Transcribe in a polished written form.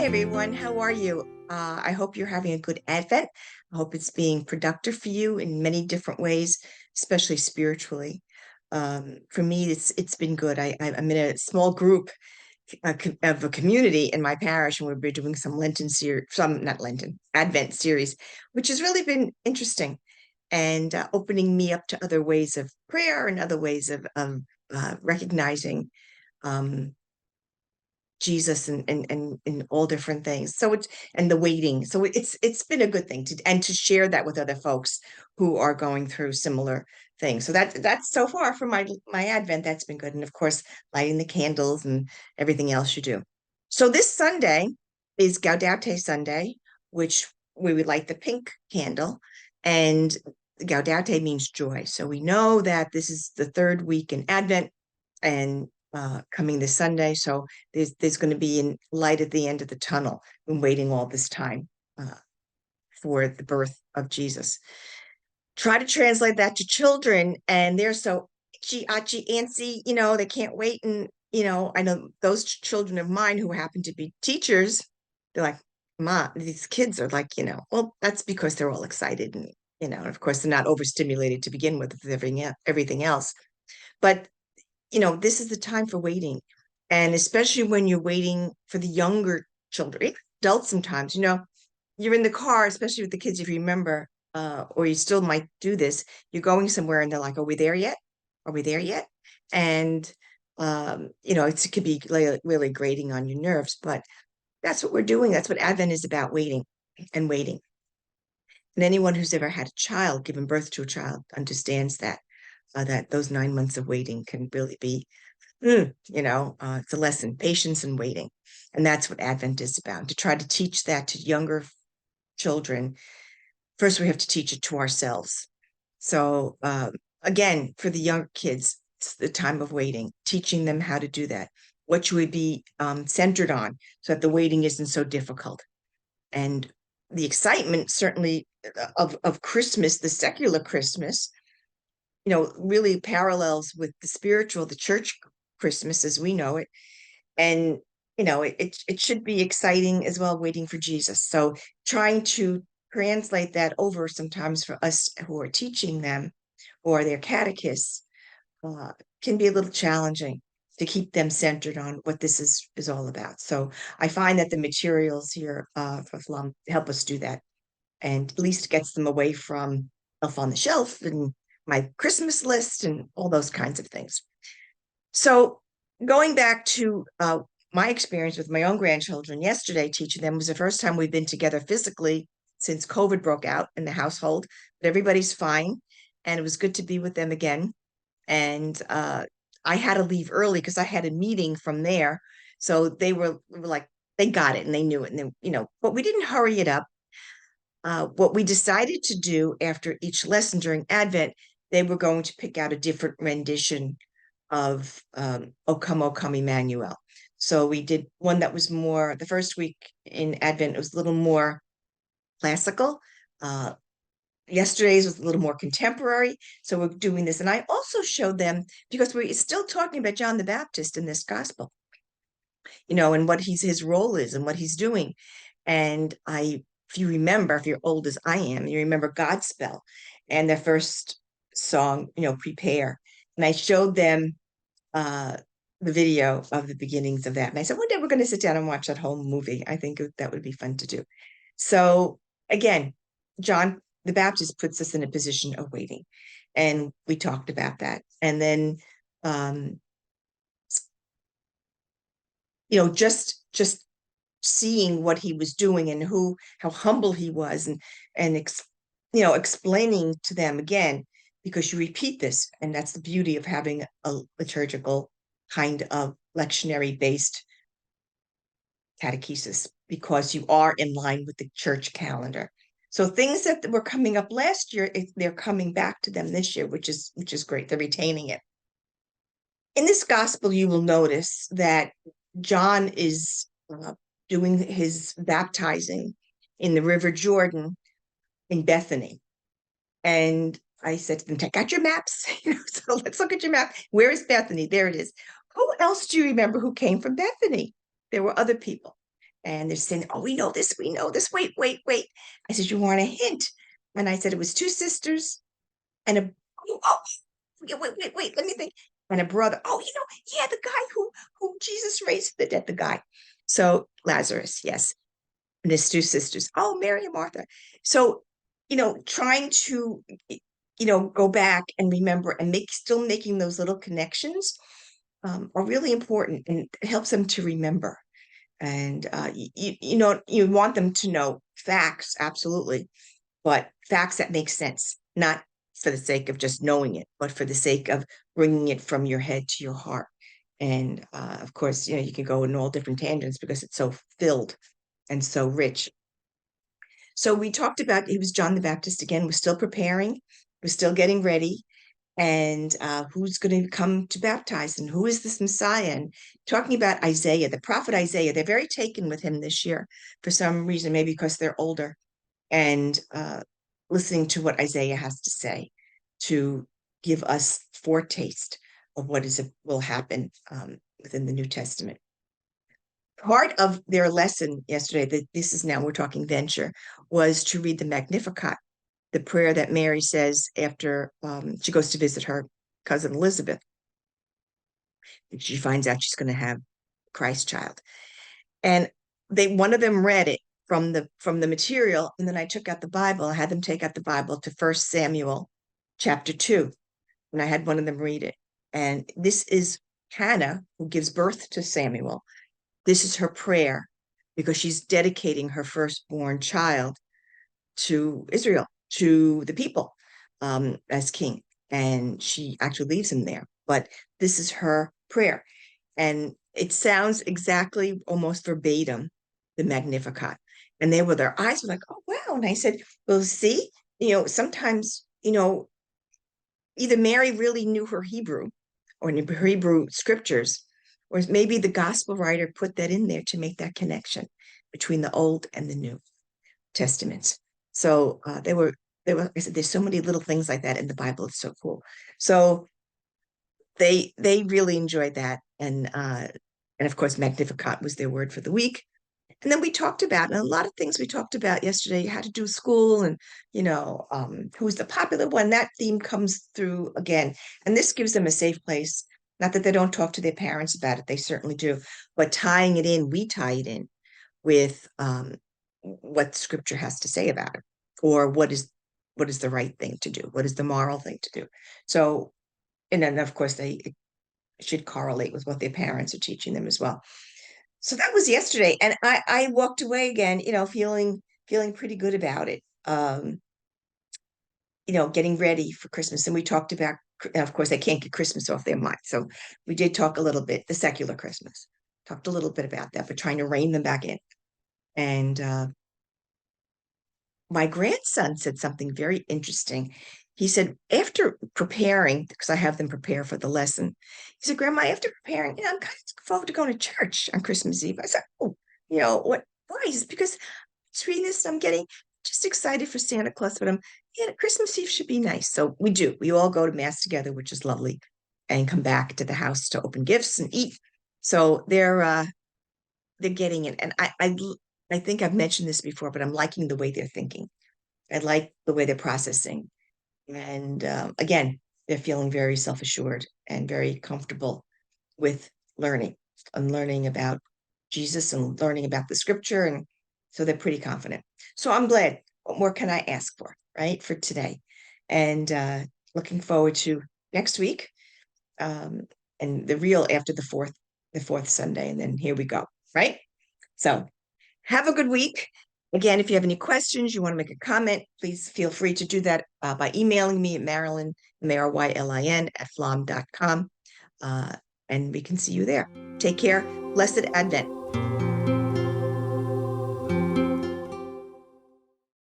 Hi, everyone. How are you? I hope you're having a good Advent. I hope it's being productive for you in many different ways, especially spiritually. For me, it's been good. I'm in a small group of a community in my parish, and we've been doing some Lenten series, some not Lenten, Advent series, which has really been interesting and opening me up to other ways of prayer and other ways of recognizing um, Jesus and all different things. So it's and the waiting. So it's been a good thing to share that with other folks who are going through similar things. So that's so far from my Advent, that's been good. And of course, lighting the candles and everything else you do. So this Sunday is Gaudete Sunday, which we would light the pink candle. And Gaudete means joy. So we know that this is the third week in Advent and coming this Sunday. So there's going to be a light at the end of the tunnel. Been waiting all this time uh, for the birth of Jesus. Try to translate that to children, and they're so itchy, itchy, antsy. They can't wait. And I know those children of mine who happen to be teachers. They're like, "Ma, these kids are like, well, that's because they're all excited, and and of course they're not overstimulated to begin with everything else. But this is the time for waiting. And especially when you're waiting for the younger children, adults sometimes, you're in the car, especially with the kids, if you remember, or you still might do this, you're going somewhere and they're like, are we there yet? Are we there yet? And, it could be really grating on your nerves, but that's what we're doing. That's what Advent is about, waiting and waiting. And anyone who's ever had a child, given birth to a child, understands that those 9 months of waiting can really be it's a lesson, patience and waiting. And that's what Advent is about, to try to teach that to younger children. First, we have to teach it to ourselves. So, again, for the younger kids, it's the time of waiting, teaching them how to do that, what you would be centered on so that the waiting isn't so difficult. And the excitement, certainly, of Christmas, the secular Christmas, really parallels with the spiritual, the church Christmas as we know it. And, it should be exciting as well, waiting for Jesus. So trying to translate that over sometimes for us who are teaching them or their catechists uh, can be a little challenging to keep them centered on what this is all about. So I find that the materials here for Flum help us do that, and at least gets them away from Elf on the Shelf and my Christmas list and all those kinds of things. So going back to my experience with my own grandchildren yesterday, teaching them was the first time we've been together physically since COVID broke out in the household, but everybody's fine. And it was good to be with them again. And I had to leave early because I had a meeting from there. So they were like, they got it and they knew it. And but we didn't hurry it up. What we decided to do after each lesson during Advent, they were going to pick out a different rendition of O Come Emmanuel. So we did one that was more, the first week in Advent, it was a little more classical. Uh, Yesterday's was a little more contemporary. So we're doing this. And I also showed them, because we're still talking about John the Baptist in this gospel, and what his role is and what he's doing. And if you remember, if you're old as I am, you remember Godspell and their first song, Prepare. And I showed them uh, the video of the beginnings of that. And I said, one day we're going to sit down and watch that whole movie. I think that would be fun to do. So again, John the Baptist puts us in a position of waiting. And we talked about that. And then, just seeing what he was doing and how humble he was, and explaining to them again, because you repeat this, and that's the beauty of having a liturgical kind of lectionary based catechesis, because you are in line with the church calendar. So things that were coming up last year, they're coming back to them this year, which is great. They're retaining it. In this gospel, you will notice that John is doing his baptizing in the River Jordan in Bethany. And I said to them, take out your maps. So let's look at your map. Where is Bethany? There it is. Who else do you remember who came from Bethany? There were other people. And they're saying, oh, we know this, we know this. Wait, wait, wait. I said, you want a hint? And I said, it was two sisters and a, oh, wait, wait, wait, let me think. And a brother. Oh, yeah, the guy who Jesus raised from the dead, the guy. So Lazarus, yes. And his two sisters. Oh, Mary and Martha. So, trying to, go back and remember and still making those little connections are really important, and it helps them to remember. And you want them to know facts, absolutely, but facts that make sense, not for the sake of just knowing it, but for the sake of bringing it from your head to your heart. And of course, you can go in all different tangents because it's so filled and so rich. So we talked about, he was John the Baptist again. We're still preparing, we're still getting ready, and who's going to come to baptize, and who is this Messiah, and talking about Isaiah, the prophet Isaiah. They're very taken with him this year for some reason, maybe because they're older, and listening to what Isaiah has to say to give us foretaste of what will happen within the New Testament. Part of their lesson yesterday, that this is now we're talking venture, was to read the Magnificat, the prayer that Mary says after she goes to visit her cousin Elizabeth. She finds out she's going to have Christ child, and one of them read it from the material, and then I took out the Bible. I had them take out the Bible to 1 Samuel chapter 2, and I had one of them read it. And this is Hannah, who gives birth to Samuel. This is her prayer because she's dedicating her firstborn child to Israel, to the people, as king. And she actually leaves him there. But this is her prayer. And it sounds exactly almost verbatim, the Magnificat. And their eyes were like, oh, wow. And I said, well, see, sometimes, either Mary really knew her Hebrew or her Hebrew scriptures, or maybe the gospel writer put that in there to make that connection between the Old and the New Testaments. So I said, there's so many little things like that in the Bible. It's so cool. So they really enjoyed that. And of course, Magnificat was their word for the week. And then we talked about, and a lot of things we talked about yesterday had to do with school, and who's the popular one. That theme comes through again, and this gives them a safe place. Not that they don't talk to their parents about it, they certainly do, but tying it in, we tie it in with what Scripture has to say about it, or what is the right thing to do, what is the moral thing to do. So, and then of course they should correlate with what their parents are teaching them as well. So that was yesterday, and I walked away again, feeling pretty good about it. Getting ready for Christmas, and we talked about, of course, I can't get Christmas off their mind, so we did talk a little bit, the secular Christmas, talked a little bit about that, but trying to rein them back in. And my grandson said something very interesting. He said, after preparing, because I have them prepare for the lesson, he said, Grandma, after preparing, I'm kind of looking forward to going to church on Christmas Eve. I said, oh, what? Why? He says, because I'm reading this, I'm getting just excited for Santa Claus, but Christmas Eve should be nice. So we do. We all go to Mass together, which is lovely, and come back to the house to open gifts and eat. So they're getting it. And I think I've mentioned this before, but I'm liking the way they're thinking. I like the way they're processing. And again, they're feeling very self-assured and very comfortable with learning and learning about Jesus and learning about the Scripture. And so they're pretty confident. So I'm glad. What more can I ask for, right, for today? And looking forward to next week, and the real after the fourth Sunday. And then here we go, right? So have a good week. Again, if you have any questions, you want to make a comment, please feel free to do that by emailing me at Marilyn, Marylin, @flom.com. And we can see you there. Take care. Blessed Advent.